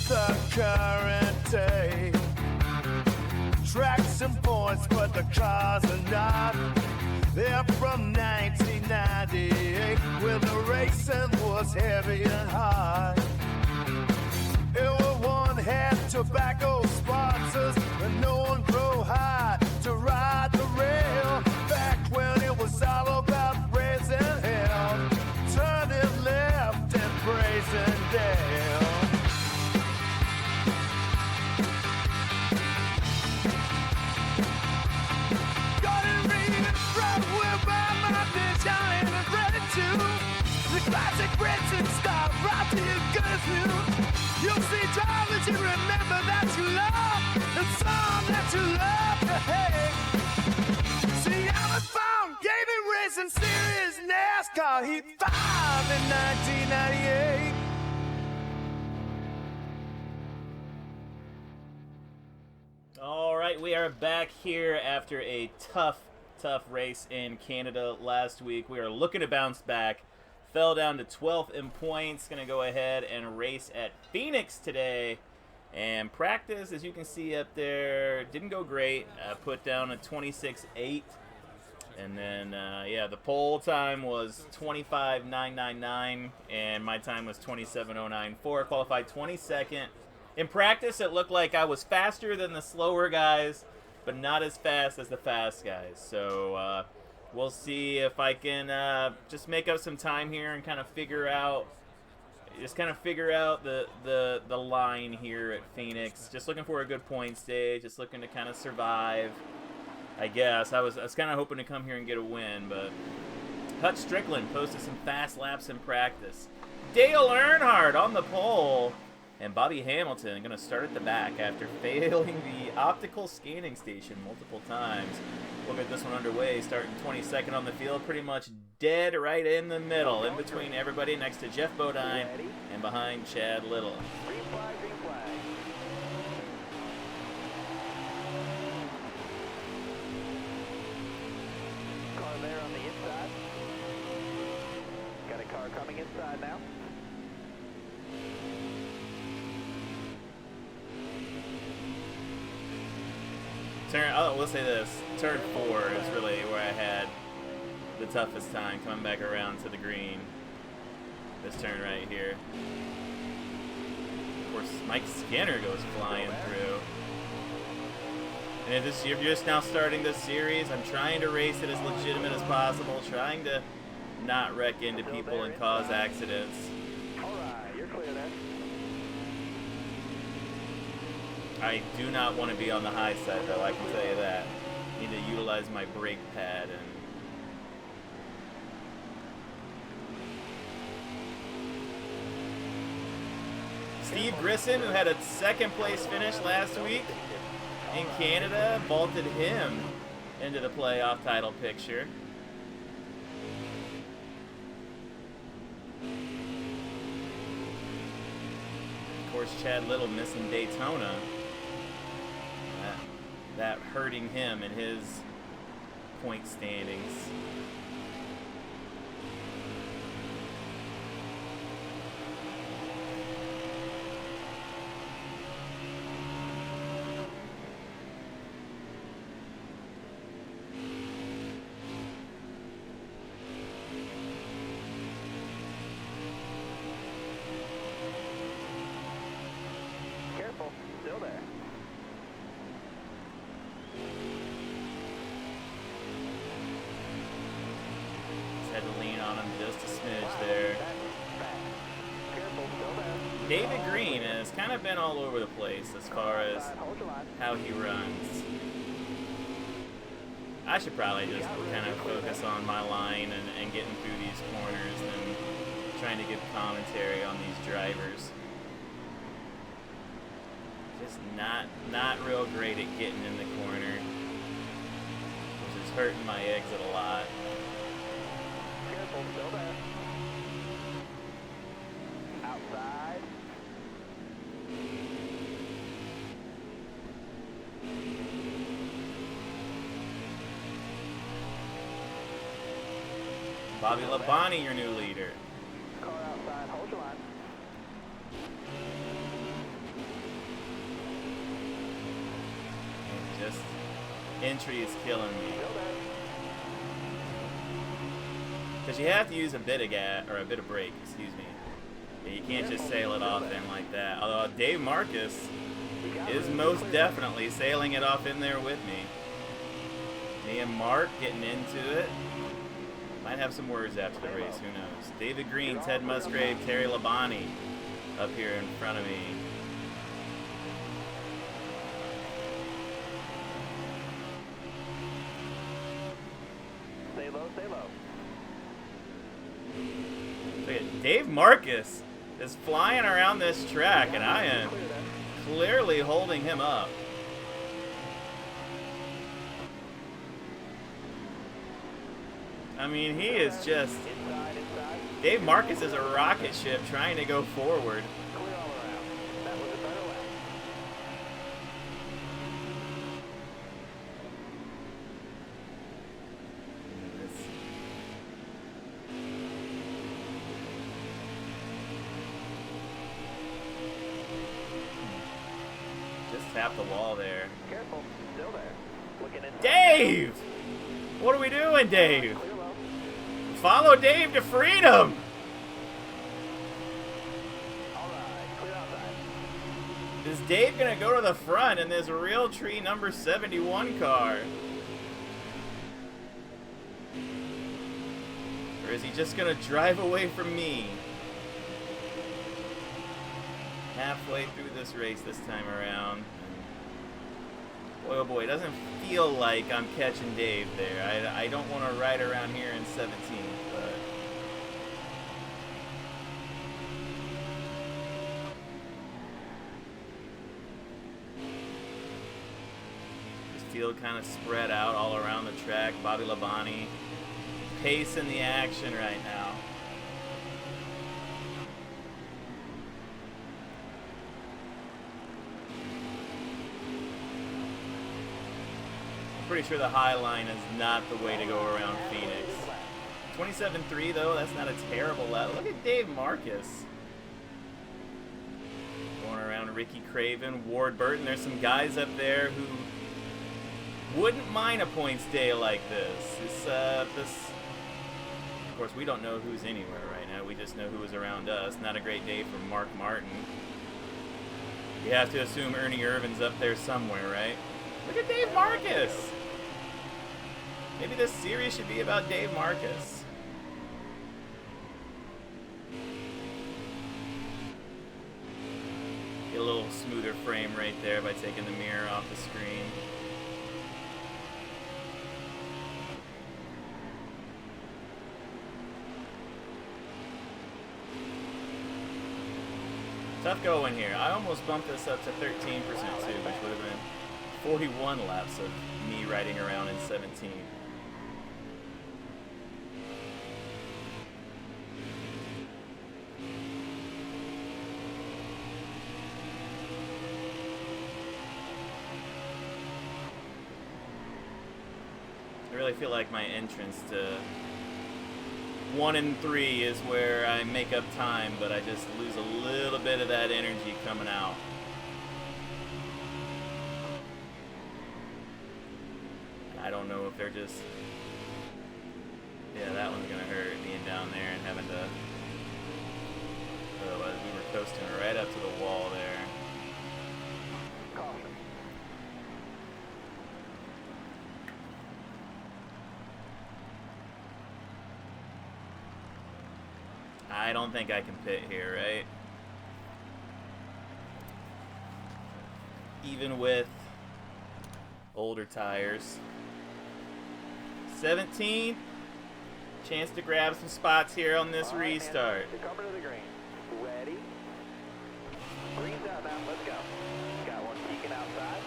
the current day. Tracks and points, but the cars are not. They're from 1998, when the racing was heavy and hard. It was one had tobacco sponsors, and no one drove high to ride the rail. Back when it was all about raising hell, turning left and praising Dale. The classic Britain style, right to your curfew. You'll see drivers you remember that you love, and some that you love to hate. See, I was found gaming racing series NASCAR Heat 5 in 1998. All right, we are back here after a tough race in Canada last week. We are looking to bounce back. Fell down to 12th in points. Going to go ahead and race at Phoenix today. And practice, as you can see up there, didn't go great. Put down a 26.8. And then, the pole time was 25.999. And my time was 27.094. Qualified 22nd. In practice, it looked like I was faster than the slower guys, but not as fast as the fast guys. So, we'll see if I can just make up some time here and kind of figure out the line here at Phoenix. Just looking for a good points day. Just looking to kind of survive, I guess. I was kind of hoping to come here and get a win, but Hutch Strickland posted some fast laps in practice. Dale Earnhardt on the pole. And Bobby Hamilton going to start at the back after failing the optical scanning station multiple times. We'll get this one underway, starting 22nd on the field, pretty much dead right in the middle, in between everybody next to Jeff Bodine and behind Chad Little. Car there on the inside. Got a car coming inside now. We'll say this. Turn 4 is really where I had the toughest time coming back around to the green. This turn right here. Of course, Mike Skinner goes flying through. And if you're just now starting this series, I'm trying to race it as legitimate as possible, trying to not wreck into people and cause accidents. All right, you're clear then. I do not want to be on the high side, though, I can tell you that. Need to utilize my brake pad and Steve Grissom, who had a second place finish last week in Canada, vaulted him into the playoff title picture. Of course, Chad Little missing Daytona. That hurting him in his point standings. Careful, still there. Had to lean on him just a smidge there. David Green has kind of been all over the place as far as how he runs. I should probably just kind of focus on my line and getting through these corners than trying to give commentary on these drivers. Just not real great at getting in the corner, which is hurting my exit a lot. Careful, still there. Outside. Bobby Labonte, your new leader. Car outside, hold your line. just entry is killing me. Still there. Because you have to use a bit of gas, or a bit of brake, excuse me. Yeah, you can't just sail it off in like that. Although Dave Marcus is most definitely sailing it off in there with me. Me and Mark getting into it. Might have some words after the race, who knows. David Green, Ted Musgrave, Terry Labonte up here in front of me. Stay low, stay low. Look at Dave Marcus is flying around this track, and I am Clear that. clearly holding him up. I mean, he is just... Inside, inside. Dave Marcus is a rocket ship trying to go forward. Clear all around. That was a better lap. Just tap the wall there. Careful. Still there. Looking inside. Dave! What are we doing, Dave? Clear low. Follow Dave to freedom! All right. Clear outside. Is Dave gonna go to the front in this Real Tree number 71 car? Or is he just gonna drive away from me? Halfway through this race this time around. Boy, oh boy, it doesn't feel like I'm catching Dave there. I don't want to ride around here in 17th, but... This field kind of spread out all around the track. Bobby Labonte pacing the action right now. Pretty sure the high line is not the way to go around Phoenix. 27.3 though, that's not a terrible lap. Look at Dave Marcus. Going around Ricky Craven, Ward Burton. There's some guys up there who wouldn't mind a points day like this. Of course, we don't know who's anywhere right now. We just know who is around us. Not a great day for Mark Martin. You have to assume Ernie Irvin's up there somewhere, right? Look at Dave Marcus! Maybe this series should be about Dave Marcus. Get a little smoother frame right there by taking the mirror off the screen. Tough going here. I almost bumped this up to 13% too, which would have been 41 laps of me riding around in 17. I really feel like my entrance to 1 and 3 is where I make up time, but I just lose a little bit of that energy coming out. I don't know if they're just... Yeah, that one's gonna hurt, being down there and having to... Otherwise, we were coasting right up to the wall there. Caution. I don't think I can pit here, right? Even with older tires. 17th. Chance to grab some spots here on this All right, restart. to cover to the green. Ready? Green's out now. Let's go. Got one peeking outside.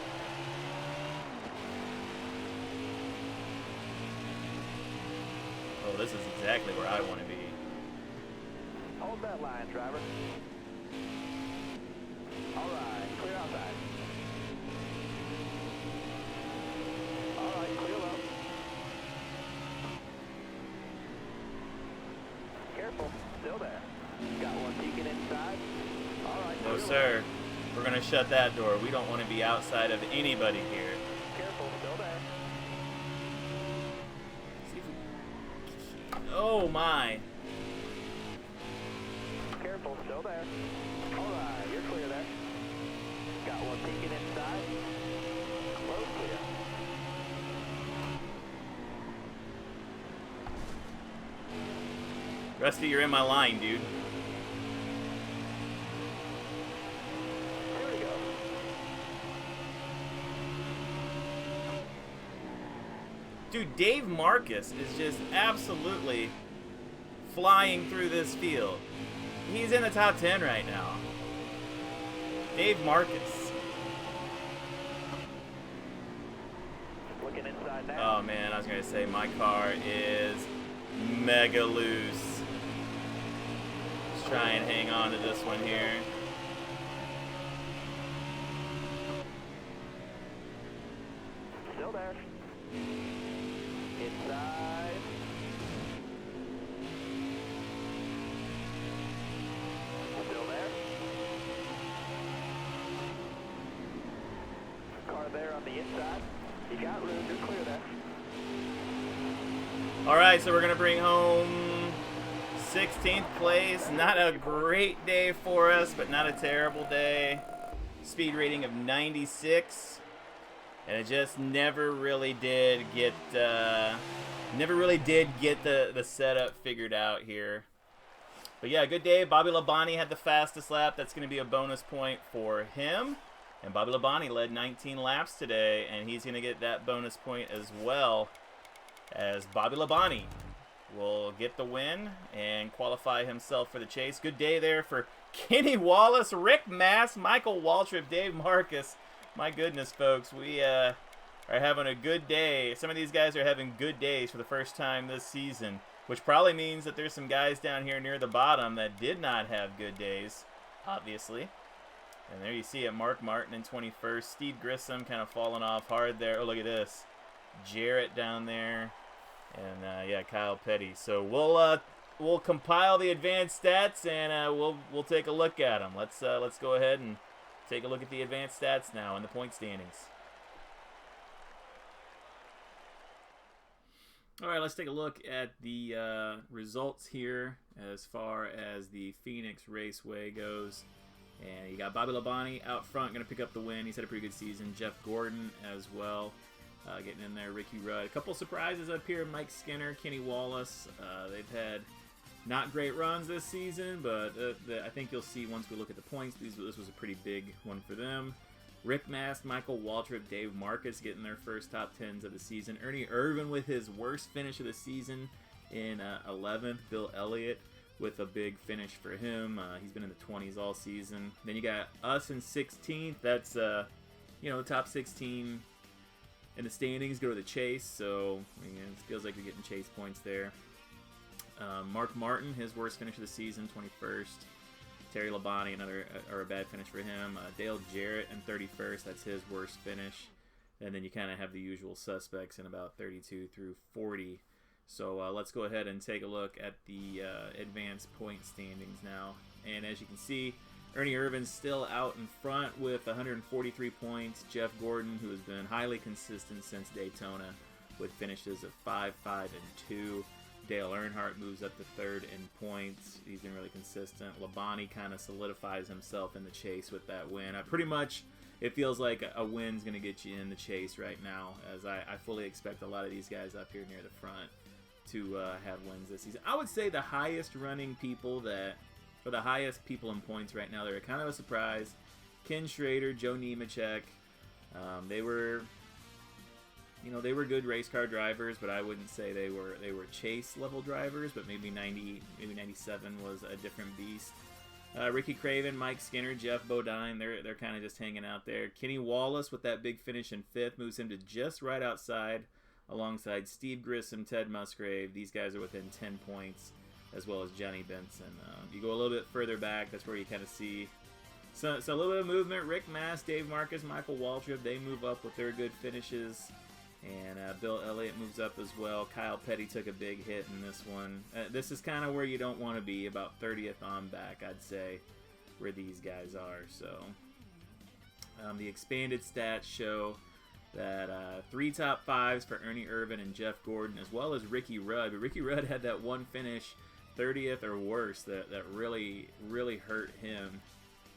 Oh, this is exactly where I want to be. Hold that line, driver. All right, clear outside. All right, clear low. Careful, still there. Got one peeking inside. All right, No, clear sir. We're going to shut that door. We don't want to be outside of anybody here. low. Careful. Oh my. Careful, still there. All right, you're clear there. Got one peeking inside. Close clear. Rusty, you're in my line, dude. Here we go. Dude, Dave Marcus is just absolutely flying through this field. He's in the top 10 right now. Dave Marcus. Looking inside now. Oh man, I was gonna say my car is mega loose. Let's try and hang on to this one here. Still there. Inside. Still there. Car there on the inside. You got room, you're clear there. Alright, so we're gonna bring home 16th place. Not a great day for us, but not a terrible day. Speed rating of 96. And it just never really did get the setup figured out here. But yeah, good day. Bobby Labonte had the fastest lap. That's going to be a bonus point for him. And Bobby Labonte led 19 laps today, and he's going to get that bonus point as well, as Bobby Labonte will get the win and qualify himself for the chase. Good day there for Kenny Wallace, Rick Mast, Michael Waltrip, Dave Marcus. My goodness, folks, we are having a good day. Some of these guys are having good days for the first time this season, which probably means that there's some guys down here near the bottom that did not have good days, obviously. And there you see it, Mark Martin in 21st. Steve Grissom kind of falling off hard there. Oh, look at this. Jarrett down there. And, yeah, Kyle Petty. So we'll compile the advanced stats, and we'll take a look at them. Let's go ahead and take a look at the advanced stats now in the point standings. All right, let's take a look at the results here as far as the Phoenix Raceway goes. And you got Bobby Labonte out front, going to pick up the win. He's had a pretty good season. Jeff Gordon as well, getting in there. Ricky Rudd. A couple surprises up here. Mike Skinner, Kenny Wallace. They've had not great runs this season, but I think you'll see once we look at the points, this was a pretty big one for them. Rick Mast, Michael Waltrip, Dave Marcus getting their first top 10s of the season. Ernie Irvin with his worst finish of the season in 11th. Bill Elliott with a big finish for him. He's been in the 20s all season. Then you got us in 16th. That's, the top 16 in the standings go to the chase, so it feels like you're getting chase points there. Mark Martin, his worst finish of the season, 21st. Terry Labonte, a bad finish for him. Dale Jarrett in 31st, that's his worst finish. And then you kind of have the usual suspects in about 32 through 40. So let's go ahead and take a look at the advanced point standings now. And as you can see, Ernie Irvin's still out in front with 143 points. Jeff Gordon, who has been highly consistent since Daytona, with finishes of 5, 5, and 2. Dale Earnhardt moves up to third in points. He's been really consistent. Labonte kind of solidifies himself in the chase with that win. Pretty much, it feels like a win's going to get you in the chase right now, as I fully expect a lot of these guys up here near the front to have wins this season. I would say the highest running people or the highest people in points right now, they're kind of a surprise. Ken Schrader, Joe Nemechek, they were good race car drivers, but I wouldn't say they were chase level drivers. But maybe 97 was a different beast. Ricky Craven, Mike Skinner, Jeff Bodine, they're kind of just hanging out there. Kenny Wallace with that big finish in 5th moves him to just right outside, alongside Steve Grissom, Ted Musgrave. These guys are within 10 points, as well as Johnny Benson. You go a little bit further back, that's where you kind of see so a little bit of movement. Rick Mast, Dave Marcus, Michael Waltrip, they move up with their good finishes. And Bill Elliott moves up as well. Kyle Petty took a big hit in this one. This is kind of where you don't want to be, about 30th on back, I'd say, where these guys are. So the expanded stats show that 3 top 5s for Ernie Irvan and Jeff Gordon, as well as Ricky Rudd. But Ricky Rudd had that one finish, 30th or worse, that really hurt him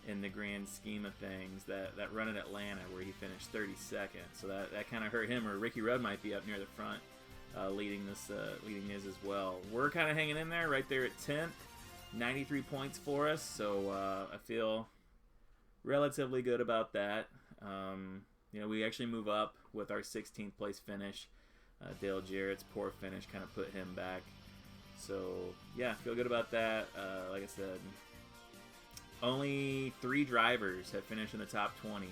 in the grand scheme of things. That run in Atlanta where he finished 32nd, so that kind of hurt him. Or Ricky Rudd might be up near the front, leading his as well. We're kind of hanging in there, right there at 10th, 93 points for us. So I feel relatively good about that. We actually move up with our 16th place finish. Dale Jarrett's poor finish kind of put him back. So, yeah, feel good about that. Like I said, only 3 drivers have finished in the top 20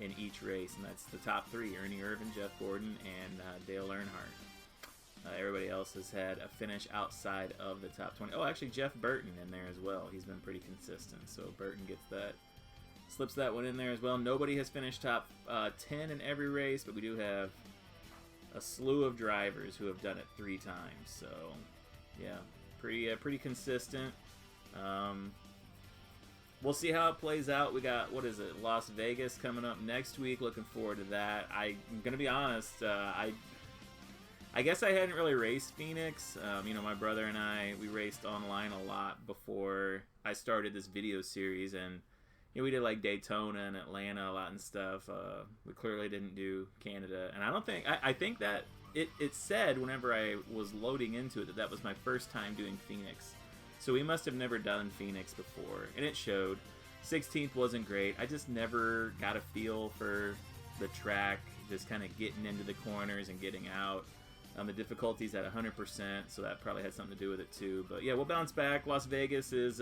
in each race, and that's the top 3, Ernie Irvan, Jeff Gordon, and Dale Earnhardt. Everybody else has had a finish outside of the top 20. Oh, actually, Jeff Burton in there as well. He's been pretty consistent, so Burton gets that. Slips that one in there as well. Nobody has finished top 10 in every race, but we do have a slew of drivers who have done it 3 times. So, yeah, pretty consistent. We'll see how it plays out. We got, Las Vegas coming up next week. Looking forward to that. I'm going to be honest, I guess I hadn't really raced Phoenix. My brother and I, we raced online a lot before I started this video series, and we did like Daytona and Atlanta a lot and stuff. We clearly didn't do Canada, and I think that it said whenever I was loading into it that was my first time doing Phoenix. So we must have never done Phoenix before, and it showed. 16th wasn't great. I just never got a feel for the track, just kind of getting into the corners and getting out. The difficulty's at 100%, so that probably had something to do with it too. But yeah, we'll bounce back. Las Vegas is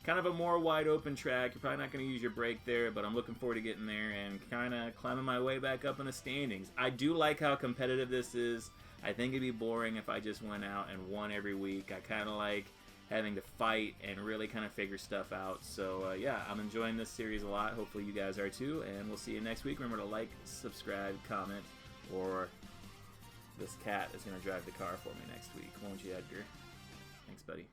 kind of a more wide open track. You're probably not going to use your brake there, but I'm looking forward to getting there and kind of climbing my way back up in the standings. I do like how competitive this is. I think it'd be boring if I just went out and won every week. I kind of like having to fight and really kind of figure stuff out. So yeah, I'm enjoying this series a lot. Hopefully you guys are too, and we'll see you next week. Remember to like, subscribe, comment, or this cat is going to drive the car for me next week. Won't you, Edgar? Thanks, buddy.